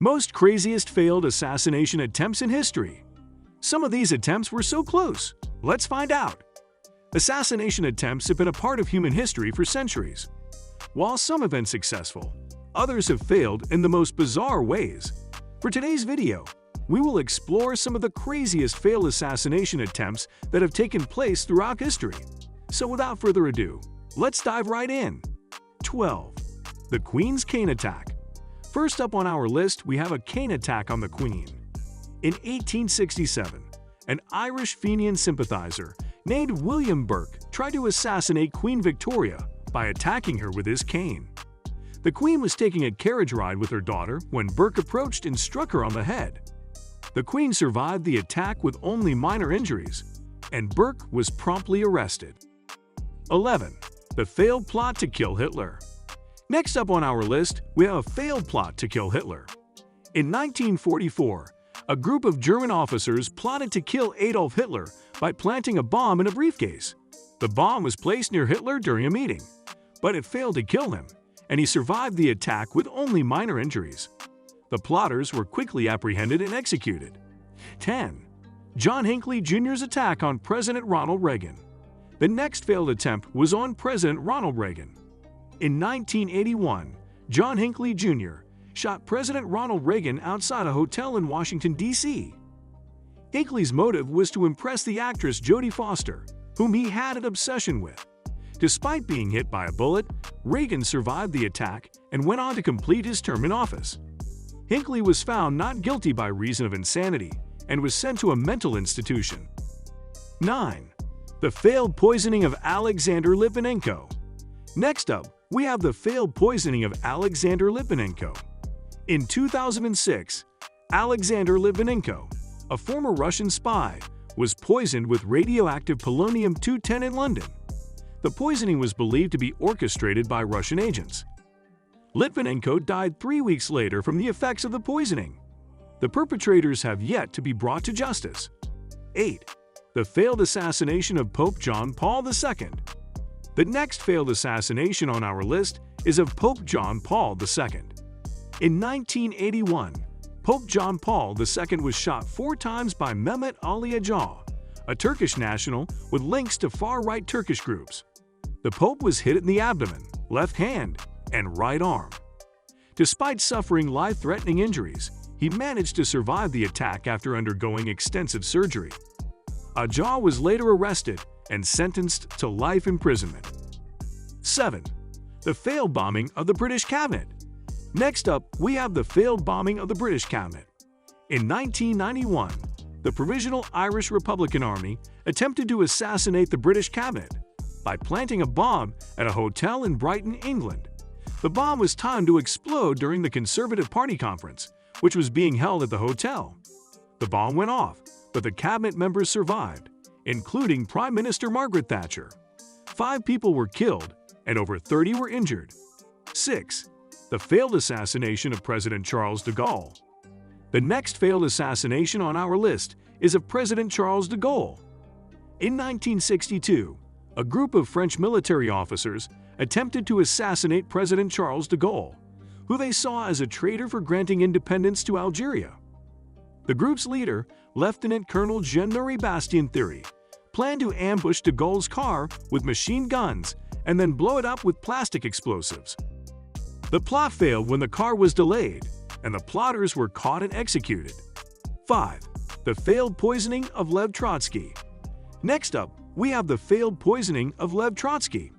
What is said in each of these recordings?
Most craziest failed assassination attempts in history. Some of these attempts were so close. Let's find out. Assassination attempts have been a part of human history for centuries. While some have been successful, others have failed in the most bizarre ways. For today's video, we will explore some of the craziest failed assassination attempts that have taken place throughout history. So without further ado, let's dive right in. 12. The Queen's Cane Attack. First up on our list, we have a cane attack on the Queen. In 1867, an Irish Fenian sympathizer named William Burke tried to assassinate Queen Victoria by attacking her with his cane. The Queen was taking a carriage ride with her daughter when Burke approached and struck her on the head. The Queen survived the attack with only minor injuries, and Burke was promptly arrested. 11. The failed plot to kill Hitler. Next up on our list, we have a failed plot to kill Hitler. In 1944, a group of German officers plotted to kill Adolf Hitler by planting a bomb in a briefcase. The bomb was placed near Hitler during a meeting, but it failed to kill him, and he survived the attack with only minor injuries. The plotters were quickly apprehended and executed. 10. John Hinckley Jr.'s attack on President Ronald Reagan. The next failed attempt was on President Ronald Reagan. In 1981, John Hinckley Jr. shot President Ronald Reagan outside a hotel in Washington, D.C. Hinckley's motive was to impress the actress Jodie Foster, whom he had an obsession with. Despite being hit by a bullet, Reagan survived the attack and went on to complete his term in office. Hinckley was found not guilty by reason of insanity and was sent to a mental institution. 9. The failed poisoning of Alexander Litvinenko. Next up, we have the failed poisoning of Alexander Litvinenko. In 2006, Alexander Litvinenko, a former Russian spy, was poisoned with radioactive polonium-210 in London. The poisoning was believed to be orchestrated by Russian agents. Litvinenko died 3 weeks later from the effects of the poisoning. The perpetrators have yet to be brought to justice. 8. The failed assassination of Pope John Paul II. The next failed assassination on our list is of Pope John Paul II. In 1981, Pope John Paul II was shot 4 times by Mehmet Ali Agca, a Turkish national with links to far-right Turkish groups. The Pope was hit in the abdomen, left hand, and right arm. Despite suffering life-threatening injuries, he managed to survive the attack after undergoing extensive surgery. Agca was later arrested and sentenced to life imprisonment. 7. The failed bombing of the British cabinet. Next up, we have the failed bombing of the British cabinet. In 1991, the Provisional Irish Republican Army attempted to assassinate the British cabinet by planting a bomb at a hotel in Brighton, England. The bomb was timed to explode during the Conservative Party conference, which was being held at the hotel. The bomb went off, but the cabinet members survived, including Prime Minister Margaret Thatcher. 5 people were killed and over 30 were injured. 6. The failed assassination of President Charles de Gaulle. The next failed assassination on our list is of President Charles de Gaulle. In 1962, a group of French military officers attempted to assassinate President Charles de Gaulle, who they saw as a traitor for granting independence to Algeria. The group's leader, Lieutenant Colonel Jean-Marie Bastien-Thiry, planned to ambush de Gaulle's car with machine guns and then blow it up with plastic explosives. The plot failed when the car was delayed, and the plotters were caught and executed. 5. The failed poisoning of Lev Trotsky. Next up, we have the failed poisoning of Lev Trotsky.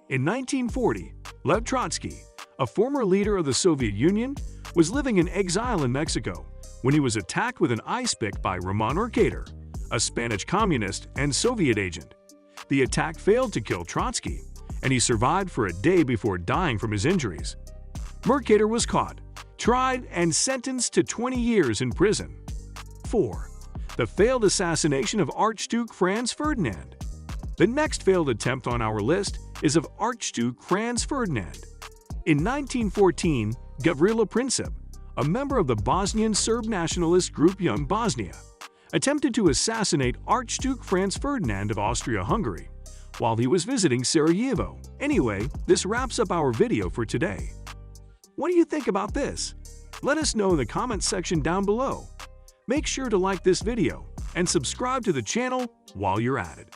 In 1940, Lev Trotsky, a former leader of the Soviet Union, was living in exile in Mexico when he was attacked with an ice pick by Ramon Mercader, a Spanish communist and Soviet agent. The attack failed to kill Trotsky, and he survived for a day before dying from his injuries. Mercader was caught, tried, and sentenced to 20 years in prison. 4. The failed assassination of Archduke Franz Ferdinand. The next failed attempt on our list is of Archduke Franz Ferdinand. In 1914, Gavrilo Princip, a member of the Bosnian Serb nationalist group Young Bosnia, attempted to assassinate Archduke Franz Ferdinand of Austria-Hungary while he was visiting Sarajevo. Anyway, this wraps up our video for today. What do you think about this? Let us know in the comments section down below. Make sure to like this video and subscribe to the channel while you're at it.